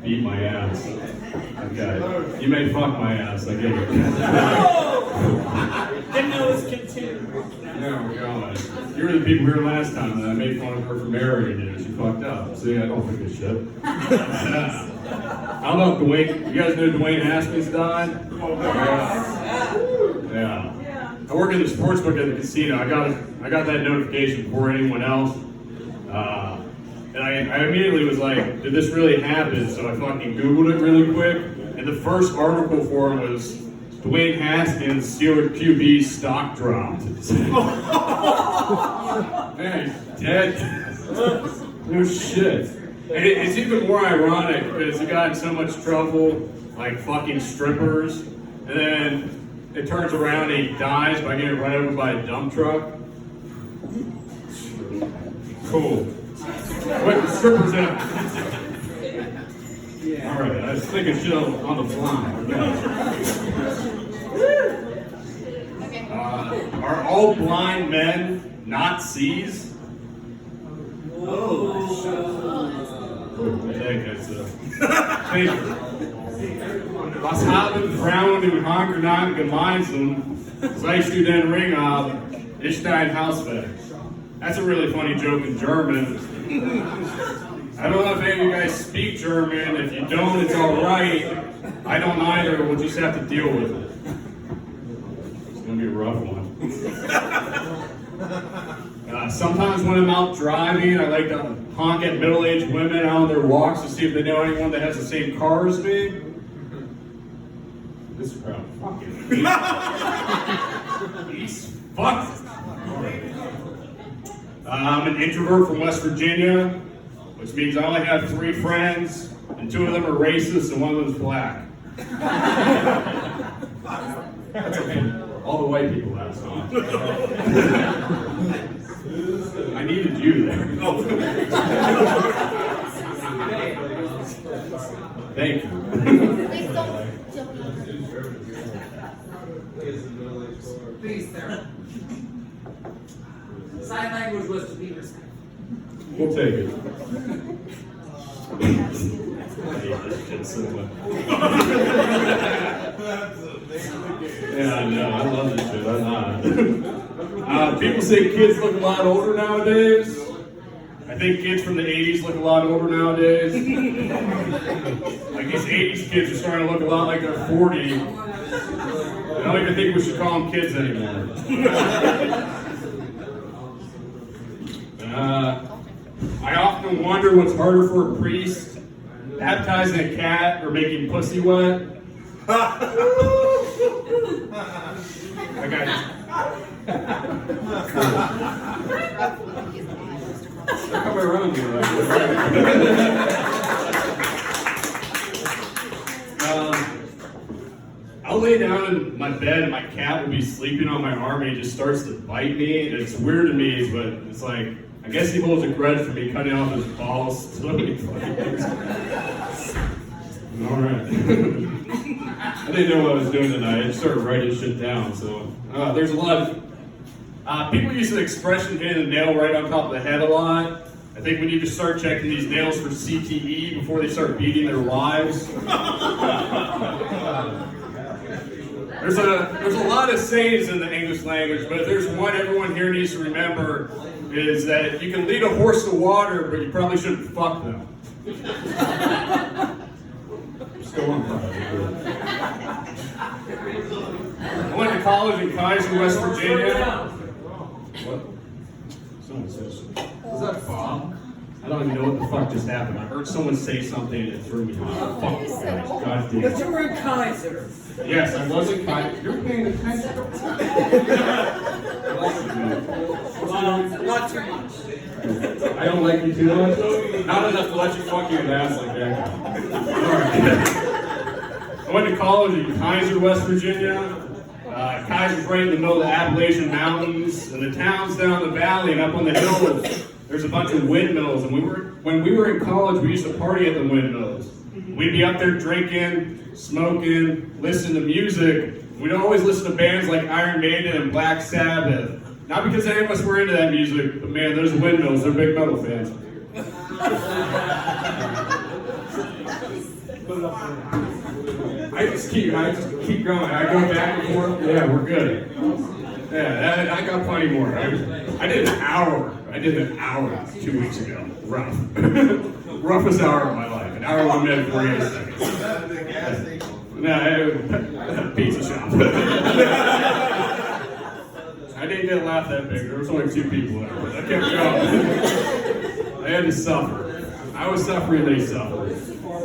beat my ass. Okay. You may fuck my ass, I get it. The nose continues. Yeah, we're going. You were the people here last time that I made fun of her for marrying you. She fucked up. See, I don't think of shit. I don't know if Dwayne, you guys know Dwayne Haskins died? Yeah. I work in the sports book at the casino. I got that notification before anyone else. And I immediately was like, did this really happen? So I fucking Googled it really quick. And the first article for it was Dwayne Haskins, Steelers QB stock dropped. Man, he's dead. No shit. And it's even more ironic because he got in so much trouble, like fucking strippers. And then it turns around and he dies by getting run over by a dump truck. Cool. Wait, the strippers in. Yeah. All right, I was thinking shit on the fly. Okay. Are all blind men Nazis? Oh. Thank you. Was haben Frauen im Hangernamen gemeinsam? Zeigst du den Ring ab? Ist dein Haus weg? That's a really funny joke in German. I don't know if any of you guys speak German. If you don't, it's all right. I don't either. We'll just have to deal with it. It's going to be a rough one. Sometimes when I'm out driving, I like to honk at middle-aged women out on their walks to see if they know anyone that has the same car as me. This crowd fucking these fuck. I'm an introvert from West Virginia, which means I only have 3 friends, and 2 of them are racist and 1 of them is black. That's okay. All the white people have some. I needed you there. Thank you. Please, sir. Sign language was to be respectful. We'll take it. Yeah, I know. I love this shit. I'm not. People say kids look a lot older nowadays. I think kids from the 80s look a lot older nowadays. Like these 80s kids are starting to look a lot like they're 40. I don't even think we should call them kids anymore. I often wonder what's harder for a priest, baptizing a cat or making pussy wet. I got it. They're coming around me like I'll lay down in my bed and my cat will be sleeping on my arm and he just starts to bite me. And it's weird to me, but it's like, I guess he holds a grudge for me cutting off his balls. So many fucking things. All right. I didn't know what I was doing tonight. I just started writing shit down. So there's a lot of people use the expression hitting a nail right on top of the head a lot. I think we need to start checking these nails for CTE before they start beating their wives. There's a lot of sayings in the English language, but if there's one everyone here needs to remember is that you can lead a horse to water, but you probably shouldn't fuck them. Just go on. I went to college in Kaiser, West Virginia. What? Someone said something. Was that Bob? I don't even know what the fuck just happened. I heard someone say something and it threw me off. Fuck, God damn. But you were in Kaiser. Yes, I was in Kaiser. You're paying attention. Not too much. I don't like you too much. Not enough to let you fuck your ass like that. I went to college in Kaiser, West Virginia. Kaiser's right in the middle of the Appalachian Mountains, and the towns down the valley and up on the hills. There's a bunch of windmills, and when we were in college, we used to party at the windmills. We'd be up there drinking, smoking, listening to music. We'd always listen to bands like Iron Maiden and Black Sabbath. Not because any of us were into that music, but man, those windmills, they're big metal fans. I just keep going. I go back and forth. Yeah, we're good. Yeah, I got plenty more. I did an hour. I did an hour 2 weeks ago. Rough. Roughest hour of my life. An hour, 1 minute, 48 seconds. No, pizza shop. I didn't get a laugh that big. There was only 2 people there. But I kept going. I had to suffer. I was suffering, they suffered.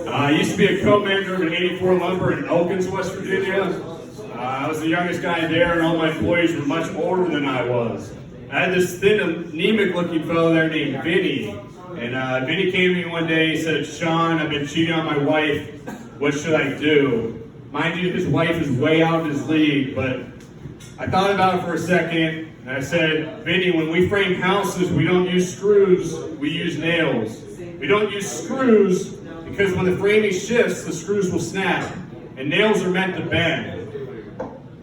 I used to be a co-manager of an 84 Lumber in Elkins, West Virginia. I was the youngest guy there, and all my employees were much older than I was. I had this thin, anemic-looking fellow there named Vinny. And Vinny came to me one day and he said, "Sean, I've been cheating on my wife. What should I do?" Mind you, his wife is way out of his league, but I thought about it for a second, and I said, "Vinny, when we frame houses, we don't use screws, we use nails. We don't use screws because when the framing shifts, the screws will snap, and nails are meant to bend."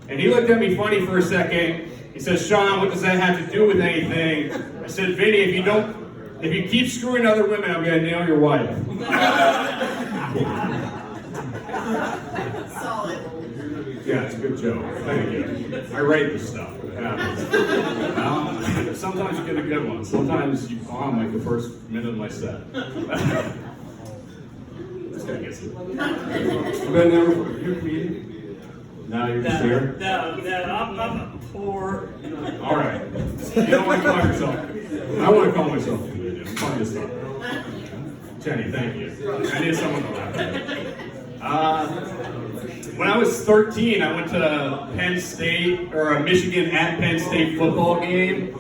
And he looked at me funny for a second. He says, "Sean, what does that have to do with anything?" I said, "Vinny, if you keep screwing other women, I'm gonna nail your wife." Solid. Yeah, it's a good joke. Thank you. I write this stuff. It happens. Sometimes you get a good one. Sometimes you bomb like the first minute of my set. This guy gets it. You been there before? You a comedian? No, you're just here? No, I'm poor. All right. You don't want to call yourself. I want to call myself a comedian. I'm funny as fuck. Jenny, thank you. I need someone to laugh at. When I was 13, I went to Penn State, or a Michigan at Penn State football game.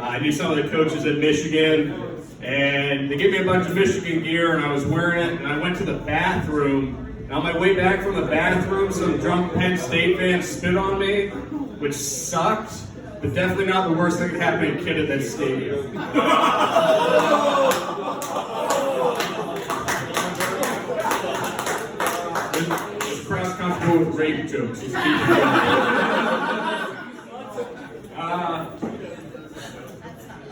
I knew some of the coaches at Michigan, and they gave me a bunch of Michigan gear, and I was wearing it, and I went to the bathroom. And on my way back from the bathroom, some drunk Penn State fan spit on me, which sucked, but definitely not the worst thing that happened to a kid at that stadium. This crowd's comfortable with rape jokes. Just keep it going.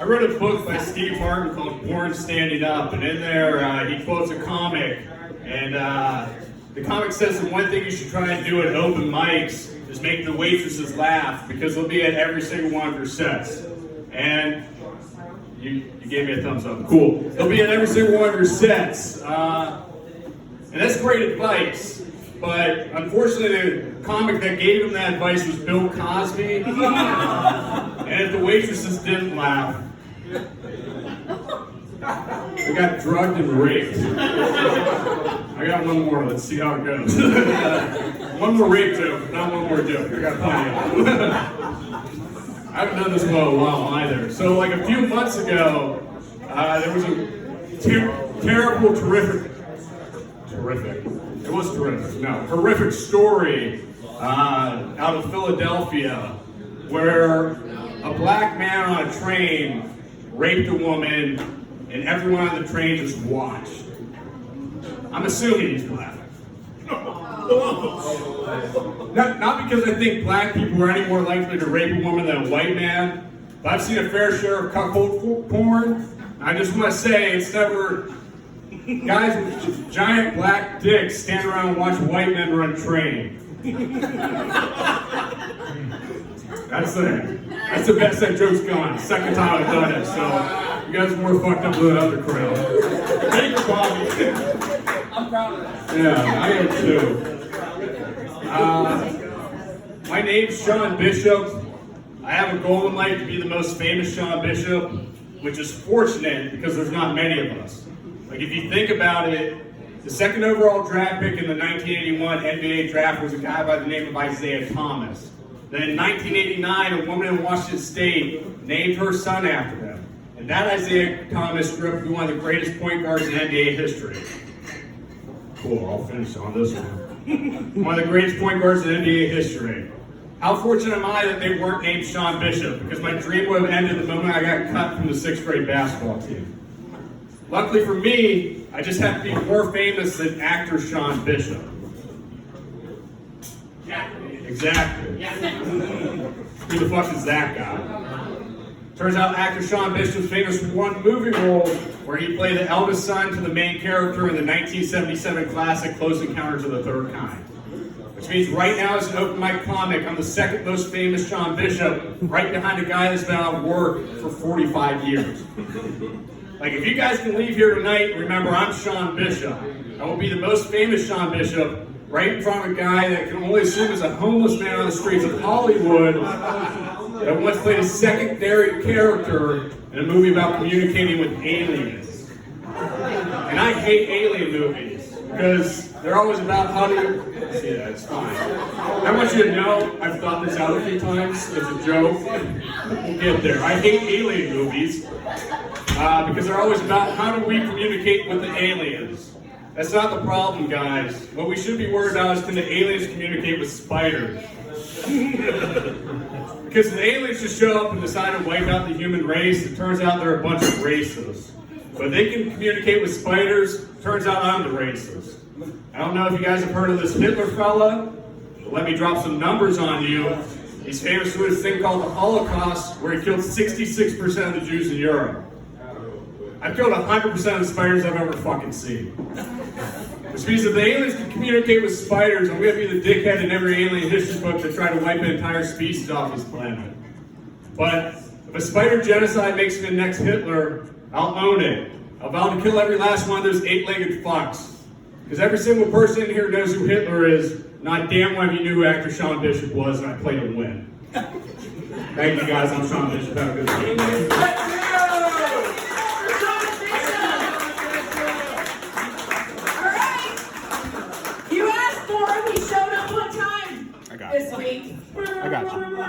I read a book by Steve Martin called Born Standing Up, and in there he quotes a comic, and the comic says that one thing you should try and do at open mics is make the waitresses laugh, because they'll be at every single one of your sets. And you gave me a thumbs up. Cool. They'll be at every single one of your sets. And that's great advice. But unfortunately, the comic that gave him that advice was Bill Cosby. And if the waitresses didn't laugh, they got drugged and raped. I got one more. Let's see how it goes. One more rape joke, not one more joke. I got plenty of them. I haven't done this in a while either. So, like a few months ago, there was a terrible, horrific story out of Philadelphia where a black man on a train raped a woman, and everyone on the train just watched. I'm assuming he's black. Not because I think black people are any more likely to rape a woman than a white man, but I've seen a fair share of cuckold porn. I just want to say, it's never guys with giant black dicks stand around and watch white men run train. That's the best that joke's gone. Second time I've done it, so you guys are more fucked up than the other crowd. Thank you, Bobby. I'm proud of that. Yeah, I am too. My name's Sean Bishop. I have a goal in life to be the most famous Sean Bishop, which is fortunate because there's not many of us. Like, if you think about it, the second overall draft pick in the 1981 NBA draft was a guy by the name of Isaiah Thomas. Then in 1989, a woman in Washington State named her son after him. And that Isaiah Thomas grew up to be one of the greatest point guards in NBA history. Cool, I'll finish on this one. One of the greatest point guards in NBA history. How fortunate am I that they weren't named Sean Bishop, because my dream would have ended the moment I got cut from the 6th grade basketball team. Luckily for me, I just have to be more famous than actor Sean Bishop. Exactly. Who the fuck is that guy? Turns out actor Sean Bishop was famous for one movie role where he played the eldest son to the main character in the 1977 classic Close Encounters of the Third Kind. Which means right now as an open mic comic, I'm the second most famous Sean Bishop, right behind a guy that's been out of work for 45 years. Like, if you guys can leave here tonight, remember I'm Sean Bishop. I will be the most famous Sean Bishop, right in front of a guy that can only assume is a homeless man on the streets of Hollywood that once played a secondary character in a movie about communicating with aliens. And I hate alien movies because they're always about how do you... See that, it's fine. I want you to know, I've thought this out a few times, it's a joke. We'll get there. I hate alien movies because they're always about how do we communicate with the aliens. That's not the problem, guys. What we should be worried about is can the aliens communicate with spiders? Because the aliens just show up and decide to wipe out the human race, it turns out they're a bunch of racists. But they can communicate with spiders, turns out I'm the racist. I don't know if you guys have heard of this Hitler fella, but let me drop some numbers on you. He's famous for this thing called the Holocaust, where he killed 66% of the Jews in Europe. I've killed 100% of the spiders I've ever fucking seen. Which means that the aliens can communicate with spiders, I'm gonna be the dickhead in every alien history book to try to wipe an entire species off this planet. But if a spider genocide makes me the next Hitler, I'll own it. I'll vow to kill every last one of those 8-legged fucks. Because every single person in here knows who Hitler is, not damn well you knew who actor Sean Bishop was, and I played him win. Thank you guys, I'm Sean Bishop, have a good day. You asked for him, he showed up on time I got it. this week. I got you.